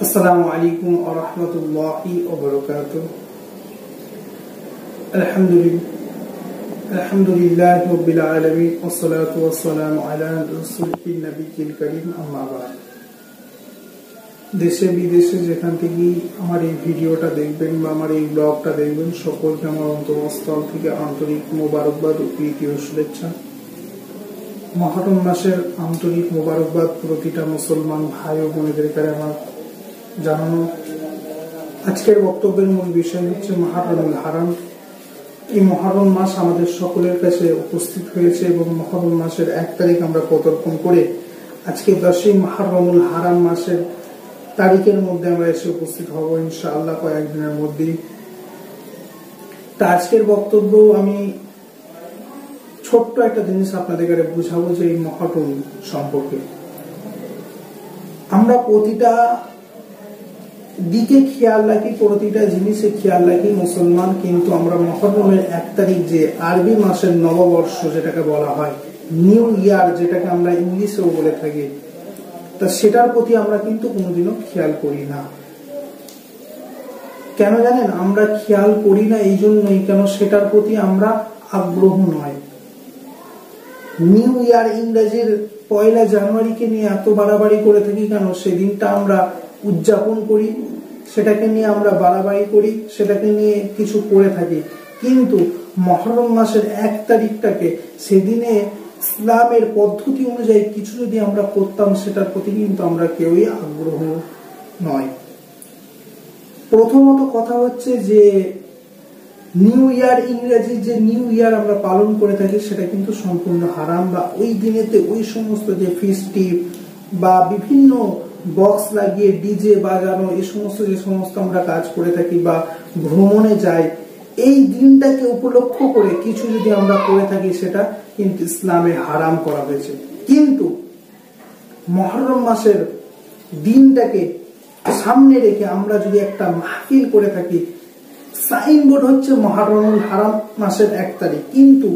আসসালামু আলাইকুম ওয়া রাহমাতুল্লাহি ওয়া বারাকাতুহু। আলহামদুলিল্লাহি রাব্বিল আলামিন ওয়াস সালাতু ওয়াস সালামু আলা রাসূলিন নবিয়্যিল কারীম, আম্মা বা'দ। দেশে বিদেশে যেখান থেকে আমার এই ভিডিওটা দেখবেন বা আমার এই ব্লগটা দেখবেন, সকলকে আমার অন্তরস্থল থেকে আন্তরিক মোবারকবাদ ও প্রীতি ও শুভেচ্ছা। মুহররম মাসের আন্তরিক মোবারকবাদ প্রতিটা মুসলমান ভাই ও বোনেদের কাছে আমার জানানো। আজকের বক্তব্যের মূল বিষয় হচ্ছে মুহররমুল হারাম। এই মুহররম মাস আমাদের সকলের কাছে উপস্থিত হয়েছে এবং মুহররম মাসের 1 তারিখ আমরা পদার্পণ করে আজকে 10ই মুহররমুল হারাম মাসের তারিখের মধ্যে আমরা এসে উপস্থিত হব ইনশাআল্লাহ কয়েকদিনের মধ্যেই। তা আজকের বক্তব্য আমি ছোট্ট একটা জিনিস আপনাদের কাছে বুঝাবো যে এই মুহররম সম্পর্কে আমরা প্রতিটা দিকে খেয়াল রাখি, প্রতিটা জিনিসে খেয়াল রাখি মুসলমান, কিন্তু আমরা মুহররমের 1 তারিখ যে আরবি মাসের নববর্ষ যেটাকে বলা হয়, নিউ ইয়ার যেটাকে আমরা ইংলিশেও বলে থাকি, তা সেটার প্রতি আমরা কিন্তু কোনোদিনও খেয়াল করি না। কেন জানেন? আমরা খেয়াল করি না এই জন্যই, কেন সেটার প্রতি আমরা আগ্রহ নয়। নিউ ইয়ার ইংরেজির 1 জানুয়ারিকে নিয়ে এত বাড়াবাড়ি করে থাকি কেন? সেদিনটা আমরা উদযাপন করি, সেটাকে নিয়ে আমরা বাড়াবাড়ি করি, সেটাকে নিয়ে কিছু করে থাকি, কিন্তু মুহররম মাসের 1 তারিখটাকে সেদিনে ইসলামের পদ্ধতি অনুযায়ী কিছু যদি আমরা করতাম, সেটার প্রতি কিন্তু আমরা কেউই আগ্রহ নয়। প্রথমত কথা হচ্ছে যে নিউ ইয়ার ইংরেজি যে নিউ ইয়ার আমরা পালন করে থাকি সেটা কিন্তু সম্পূর্ণ হারাম। বা ওই দিনেতে ওই সমস্ত যে ফেস্টিভ বা বিভিন্ন বক্স লাগিয়ে ডিজে বাজানো, এই সমস্ত যে সমস্ত আমরা কাজ করে থাকি বা ভ্রমণে যাই, এই দিনটাকে উপলক্ষ করে কিছু যদি আমরা করে থাকি সেটা কিন্তু ইসলামে হারাম করা হয়েছে। কিন্তু মুহররম মাসের দিনটাকে সামনে রেখে আমরা যদি একটা মাহফিল করে থাকি, সাইনবোর্ড হচ্ছে মুহররমুল হারাম মাসের 1 তারিখ, কিন্তু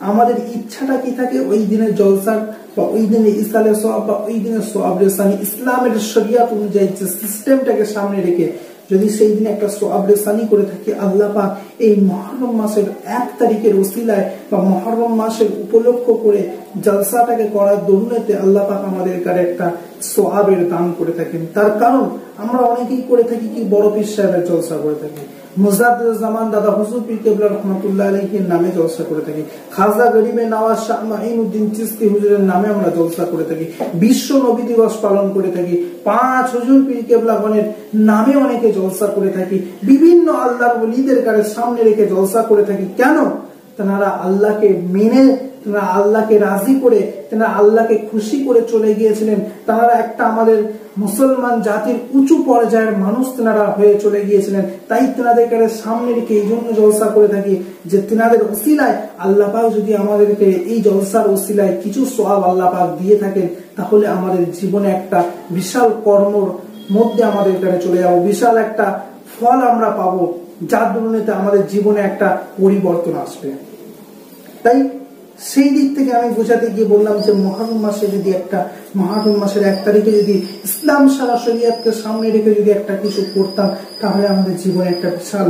আমাদের ইচ্ছাটা কি থাকে? ওই দিনের জলসার বা ওই দিনে ইসালে সওয়াব বা ওই দিনের সওয়াব রেসানি, ইসলামের শরিয়াত অনুযায়ী যে সিস্টেমটাকে সামনে রেখে যদি সেই দিনে একটা সওয়াব রেসানি করে থাকি, আল্লাহ পাক এই মুহররম মাসের 1 তারিখের ওসিলায় বা মুহররম মাসের উপলক্ষ করে জলসাটাকে করার দরুনেতে আল্লাহ পাক আমাদের কাছে একটা সওয়াবের দান করে থাকেন। তার কারণ আমরা অনেকেই করে থাকি কি, বড় পীর সাহেবের জলসা করে থাকি, মুজাদ্দিদ জামান দাদা হুজুর পীর কেবলা রহমাতুল্লাহ আলাইহির নামে জলসা করে থাকি, খাজা গরিবে নওয়াজ শাহ মাঈনুদ্দিন চিশতি হুজুরের নামে আমরা জলসা করে থাকি, বিশ্ব নবী দিবস পালন করে থাকি, 5 হুজুর পীর কেবলাগণের নামে অনেকে জলসা করে থাকি, বিভিন্ন আল্লাহর ওলিদের কাছে সামনে রেখে জলসা করে থাকি। কেন? তারা আল্লাহকে মেনে, তারা আল্লাহকে রাজি করে, তারা আল্লাহকে খুশি করে চলে গিয়েছিলেন। তারা একটা আমাদের মুসলমান জাতির উঁচু পর্যায়ের মানুষ তেনারা হয়ে চলে গিয়েছিলেন। তাই তেনাদের কাছে সামনে রেখে এই জন্য জলসা করে থাকি যে তেনাদের ওসিলায় আল্লাহ পাক যদি আমাদেরকে এই জলসার ওসিলায় কিছু সওয়াব আল্লাহ পাক দিয়ে থাকেন, তাহলে আমাদের জীবনে একটা বিশাল কর্মর মধ্যে আমাদের কাছে চলে যাবো, বিশাল একটা ফল আমরা পাবো, যার দরুনেতে আমাদের জীবনে একটা পরিবর্তন আসবে। তাই সেই দিক থেকে আমি বোঝাতে গিয়ে বললাম যে মুহররম মাসে যদি একটা মুহররম মাসের 1 তারিখে যদি ইসলাম সারা শরিয়তকে সামনে রেখে যদি একটা কিছু করতাম, তাহলে আমাদের জীবনে একটা বিশাল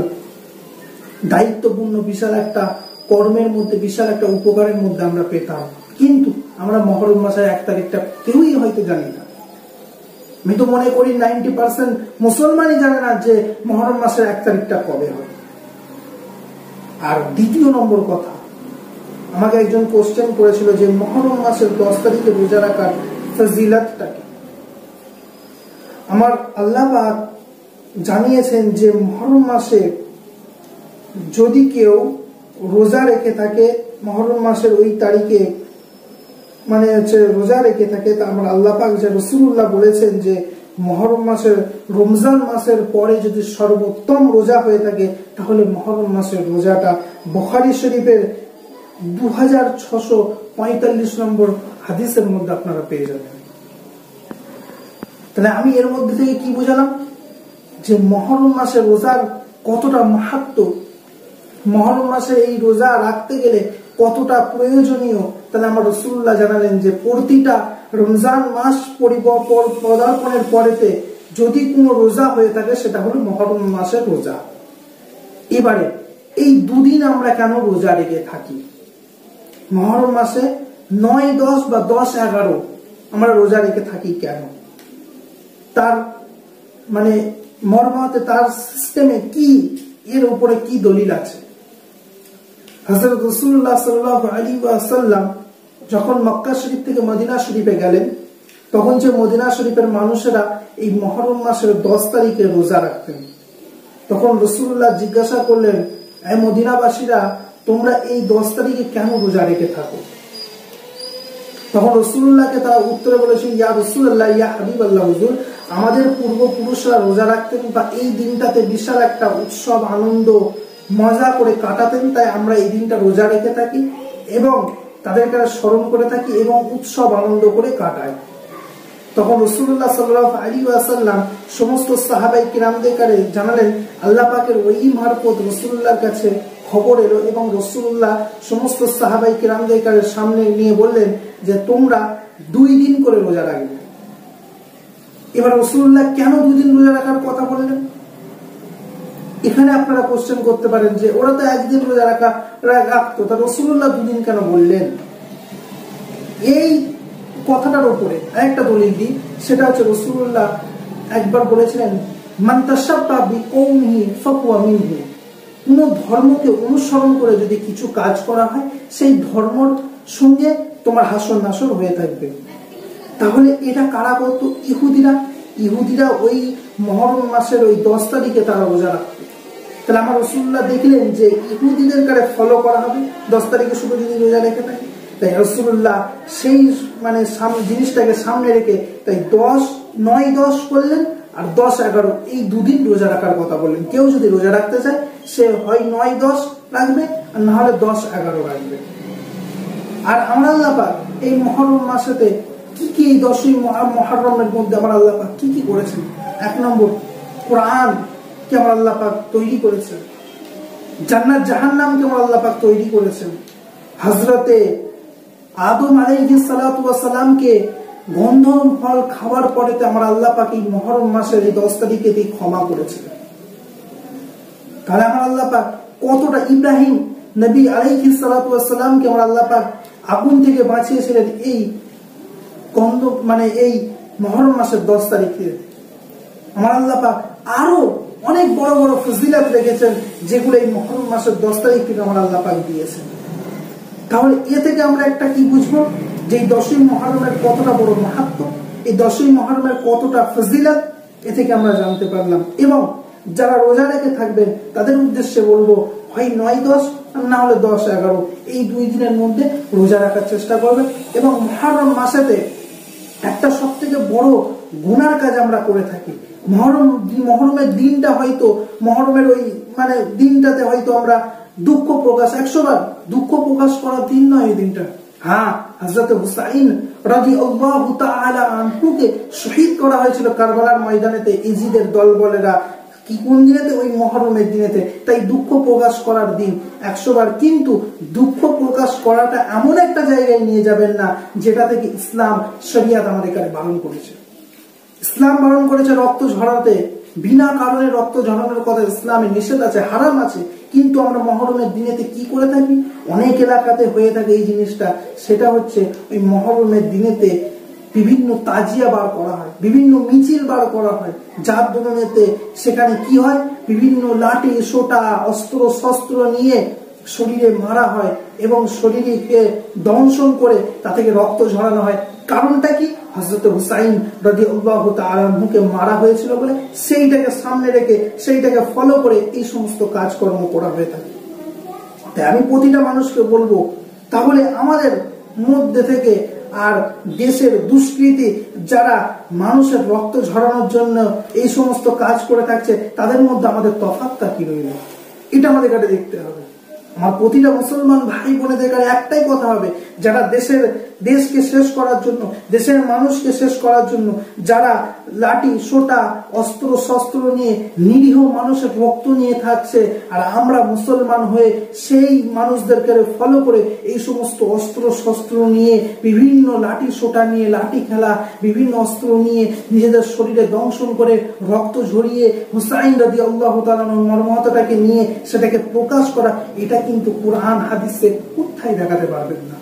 দায়িত্বপূর্ণ, বিশাল একটা কর্মের মধ্যে, বিশাল একটা উপকারের মধ্যে আমরা পেতাম। কিন্তু আমরা মুহররম মাসের 1 তারিখটা কেউই হয়তো জানি না। আমি তো মনে করি 90% মুসলমানই জানে না যে মুহররম মাসের 1 তারিখটা কবে হয়। আর দ্বিতীয় নম্বর কথা, আমাকে একজন কোশ্চেন করেছিল যে মুহররম মাসের 10 তারিখে রোজা রাখার ফজিলতটা কি? আমার আল্লাহ পাক জানিয়েছেন যে মুহররম মাসে যদি কেউ রোজা রেখে থাকে, মুহররম মাসের ওই তারিখে মানে হচ্ছে রোজা রেখে থাকে, তা আমার আল্লাহ পাক যে রাসূলুল্লাহ বলেছেন যে মুহররম মাসের রমজান মাসের পরে যদি সর্বোত্তম রোজা হয়ে থাকে, তাহলে মুহররম মাসের রোজাটা বুখারী শরীফের 2645 নম্বর হাদিসের মধ্যে আপনারা পেয়ে যাবেন। তাহলে আমি এর মধ্যে থেকে কি বুঝালাম? যে মুহররম মাসের রোজার কতটা মাহাত্ম্য, মুহররম মাসের এই রোজা রাখতে গেলে কতটা প্রয়োজনীয়। তাহলে আমার রাসূলুল্লাহ জানালেন যে প্রতিটা রমজান মাস পদার্পণের পরেতে যদি কোনো রোজা হয়ে থাকে সেটা হলো মুহররম মাসের রোজা। এবারে এই দুদিন আমরা কেন রোজা রেখে থাকি? মুহররম মাসে 9, 10 বা 10, 11 আমরা রোজা রেখে থাকি কেন? তার মানে মর্মাতে, তার সিস্টেমে কি, এর উপরে কি দলিল আছে? হযরত রাসূলুল্লাহ সাল্লাল্লাহু আলাইহি ওয়াসাল্লাম যখন মক্কা শরীফ থেকে মদিনা শরীফে গেলেন, তখন যে মদিনা শরীফের মানুষেরা এই মুহররম মাসের 10 তারিখে রোজা রাখতেন, তখন রাসূলুল্লাহ জিজ্ঞাসা করলেন, এই মদিনাবাসীরা, তোমরা এই 10 তারিখে কেন রোজা রেখে থাকো? তখন রাসূলুল্লাহকে তারা উত্তরে বলেছেন, ইয়া রাসূলুল্লাহ, ইয়া হাবিবাল্লাহ, হুজুর, আমাদের পূর্বপুরুষরা রোজা রাখতেন বা এই দিনটাতে বিশাল একটা উৎসব, আনন্দ, মজা করে কাটাতেন, তাই আমরা এই দিনটা রোজা রেখে থাকি এবং তাদেরকে স্মরণ করে থাকি এবং উৎসব আনন্দ করে কাটাই। তখন রাসূলুল্লাহ সাল্লাল্লাহু আলাইহি ওয়াসাল্লাম সমস্ত সাহাবায়ে কিরামদেরকে জানালেন, আল্লাহ পাকের ওহী মারফত রাসূলুল্লাহর কাছে খবর এলো এবং রাসূলুল্লাহ সমস্ত সাহাবায়ে কিরামদেরকে সামনে নিয়ে বললেন যে তোমরা 2 দিন করে রোজা রাখবে। এবার রাসূলুল্লাহ কেন 2 দিন রোজা রাখার কথা বললেন? এখানে আপনারা কোশ্চেন করতে পারেন যে ওরা তো 1 দিন রোজা রাখতো, তা রাসূলুল্লাহ 2 দিন কেন বললেন? এই কথাটার উপরে আরেকটা দলিল দিই, সেটা হচ্ছে রাসূলুল্লাহ একবার বলেছিলেন, মান তাশাব্বা বিকওমিহি ফাহুয়া মিনহু। কোন ধর্মকে অনুসরণ করে যদি কিছু কাজ করা হয়, সেই ধর্মের সঙ্গে তোমার হাসর নাসর হয়ে থাকবে। তাহলে এটা কারা করতো? ইহুদিরা ওই মুহররম মাসের ওই 10 তারিখে তারা রোজা রাখতো। তাহলে আমার রাসূলুল্লাহ দেখলেন যে ইহুদিদের কারে ফলো করা হবে 10 তারিখে শুধু যদি রোজা রেখে থাকে, তাই রাসূলুল্লাহ সেই মানে জিনিসটাকে সামনে রেখে তাই 9, 10 করলেন আর 10, 11 এই 2 দিন রোজা রাখার কথা বললেন। কেউ যদি রোজা রাখতে চায় সে হয় 9, 10 রাখবে আর না হলে 10, 11 রাখবে। আর আমার আল্লাহ পাক এই মুহররম মাসেতে কি কি, এই 10ই মুহররমের মধ্যে আমার আল্লাহ পাক কি কি করেছেন? 1 নম্বর, কোরআন কে আমার আল্লাহ পাক তৈরি করেছেন, জান্নাত জাহান্নামকে আমার আল্লাহ পাক তৈরি করেছেন, হযরতে আদম আলাইহিস সালাতু ওয়াস সালামকে গন্ধম ফল খাওয়ার পরেতে আমার আল্লাহ পাক এই মুহররম মাসের এই 10 তারিখে ক্ষমা করেছিলেন। তাহলে আমার আল্লাহ পাক কতটা, ইব্রাহিম নবী আলাইহিস সালাতু ওয়াস সালামকে আমার আল্লাহ পাক আগুন থেকে বাঁচিয়েছিলেন এই মানে এই মুহররম মাসের 10 তারিখে। আমার আল্লাহ পাক আরো অনেক বড় বড় ফজিলত রেখেছেন যেগুলো এই মুহররম মাসের 10 তারিখ থেকে আমার আল্লাহ পাক দিয়েছেন। তাহলে এ থেকে আমরা একটা কি বুঝবো, যে এই 10ই মুহররমের কতটা বড় মাহাত্ম্য, এই 10ই মুহররমের কতটা ফজিলত, এ থেকে আমরা জানতে পারলাম। এবং যারা রোজা রেখে থাকবেন তাদের উদ্দেশ্যে বলবো, হয় 9, 10 আর না হলে 10, 11 এই 2 দিনের মধ্যে রোজা রাখার চেষ্টা করবেন। এবং মুহররম একটা সব থেকে বড় গুনার কাজ আমরা করে থাকি। মুহররমের দিনটা হয়তো, মুহররমের ওই মানে দিনটাতে হয়তো আমরা দুঃখ প্রকাশ, 100 বার দুঃখ প্রকাশ করার দিন নয় এই দিনটা। হ্যাঁ, হযরত হুসাইন রাদিয়াল্লাহু তাআলা আনহুকে শহীদ করা হয়েছিল কারবালার ময়দানেতে ইজিদের দলবলেরা। কি কোন দিনেতে? ওই মুহররমের দিনেতে। তাই দুঃখ প্রকাশ করার দিন 100 বার, কিন্তু দুঃখ প্রকাশ করাটা এমন একটা জায়গায় নিয়ে যাবেন না যেটা থেকে ইসলাম শরিয়াত আমাদের কাছে বারণ করেছে। ইসলাম বারণ করেছে রক্ত ঝরাতে, বিনা কারণে রক্ত ঝরানোর কথা ইসলামে নিষেধ আছে, হারাম আছে। কিন্তু আমরা মুহররমের দিনেতে কি করে থাকি? অনেক এলাকাতে হয়ে থাকে এই জিনিসটা, সেটা হচ্ছে ওই মুহররমের দিনেতে বিভিন্ন তাজিয়া বার করা হয়, বিভিন্ন মিছিল বার করা হয়, যার দরুনেতে সেখানে কি হয়, বিভিন্ন লাঠি সোটা অস্ত্র শস্ত্র নিয়ে শরীরে মারা হয় এবং শরীরকে দংশন করে তা থেকে রক্ত ঝরানো হয়। কারণটা কি? হযরত হুসাইন রাদিয়াল্লাহু তাআলা আনহুকে মারা হয়েছিল বলে সেইটাকে সামনে রেখে, সেইটাকে ফলো করে এই সমস্ত কাজকর্ম করা হয়ে থাকে। তাই আমি প্রতিটা মানুষকে বলবো, তাহলে আমাদের মধ্যে থেকে আর দেশের দুষ্কৃতী যারা মানুষের রক্ত ঝরানোর জন্য এই সমস্ত কাজ করে থাকছে, তাদের মধ্যে আমাদের তফাৎটা কি রইল, এটা আমাদের কাছে দেখতে হবে। আমার প্রতিটা মুসলমান ভাই বোনেদের কাছে একটাই কথা হবে, যারা দেশের দেশকে শেষ করার জন্য, দেশের মানুষকে শেষ করার জন্য যারা লাঠি সোটা অস্ত্র শস্ত্র নিয়ে নিরীহ মানুষের রক্ত নিয়ে থাকছে, আর আমরা মুসলমান হয়ে সেই মানুষদেরকে ফলো করে এই সমস্ত অস্ত্র শস্ত্র নিয়ে বিভিন্ন লাঠি সোটা নিয়ে লাঠি খেলা বিভিন্ন অস্ত্র নিয়ে নিজেদের শরীরে দংশন করে রক্ত ঝরিয়ে হুসাইন রাদিয়াল্লাহু তাআলা মর্মহত্যাটাকে নিয়ে সেটাকে প্রকাশ করা, এটা কিন্তু কোরআন হাদিসে কোথায় দেখাতে পারবেন না।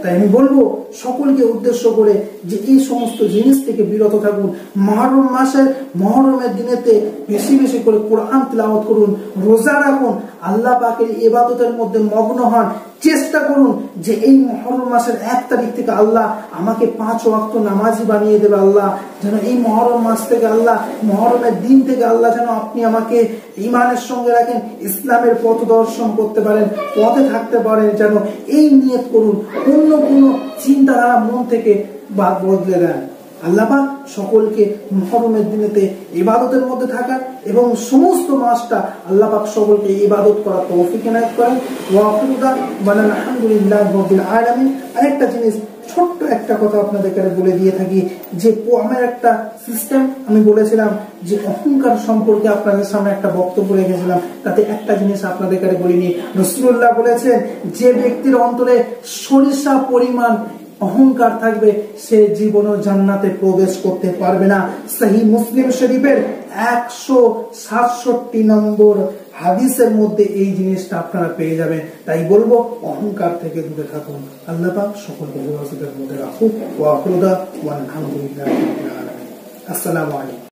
তাই আমি বলবো সকলকে উদ্দেশ্য করে যে এই সমস্ত জিনিস থেকে বিরত থাকুন। মুহররম মাসের মুহররমের দিনেতে বেশি বেশি করে কোরআন তিলাওয়াত করুন, রোজা রাখুন, আল্লাহ পাকের ইবাদতের মধ্যে মগ্ন হন। চেষ্টা করুন যে এই মুহররম মাসের 1 তারিখ থেকে আল্লাহ আমাকে 5 ওয়াক্ত নামাজি বানিয়ে দেবে। আল্লাহ যেন এই মুহররম মাস থেকে আল্লাহ মুহররমের দিন থেকে আল্লাহ যেন আপনি আমাকে ঈমানের সঙ্গে রাখেন, ইসলামের পথ দর্শন করতে পারেন, পথে থাকতে পারেন, যেন এই নিয়ত করুন। অন্য কোনো চিন্তাধারা মন থেকে বদলে দেন। আল্লাহ পাক সকলকে মুহররমের দিনেতে ইবাদতের মধ্যে থাকার এবং সমস্ত মাসটা আল্লাহ পাক সকলকে ইবাদত করার তৌফিক এনায়েত করেন। ওয়া আখিরু দাওয়ানা আলহামদুলিল্লাহি রাব্বিল আলামিন। আরেকটা জিনিস ছোট্ট একটা কথা আপনাদেরকে বলে দিয়ে থাকি যে আমার একটা সিস্টেম আমি বলেছিলাম যে অহংকার সম্পর্কে আপনাদের সামনে একটা বক্তব্য রেখেছিলাম, তাতে একটা জিনিস আপনাদেরকে বলিনি। রাসূলুল্লাহ বলেছেন যে ব্যক্তির অন্তরে সরিষা পরিমাণ অহংকার থাকবে সে জীবনও জান্নাতে প্রবেশ করতে পারবে না। সহিহ মুসলিম শরীফের 167 নম্বর হাদিসের মধ্যে এই জিনিসটা আপনারা পেয়ে যাবেন। তাই বলবো অহংকার থেকে দূরে থাকুন। আল্লাহ পাক সকলকে হেফাজতের মধ্যে রাখুক। ওয়া আখিরু দাওয়ানা আলহামদুলিল্লাহি রাব্বিল আলামিন। আসসালামু আলাইকুম।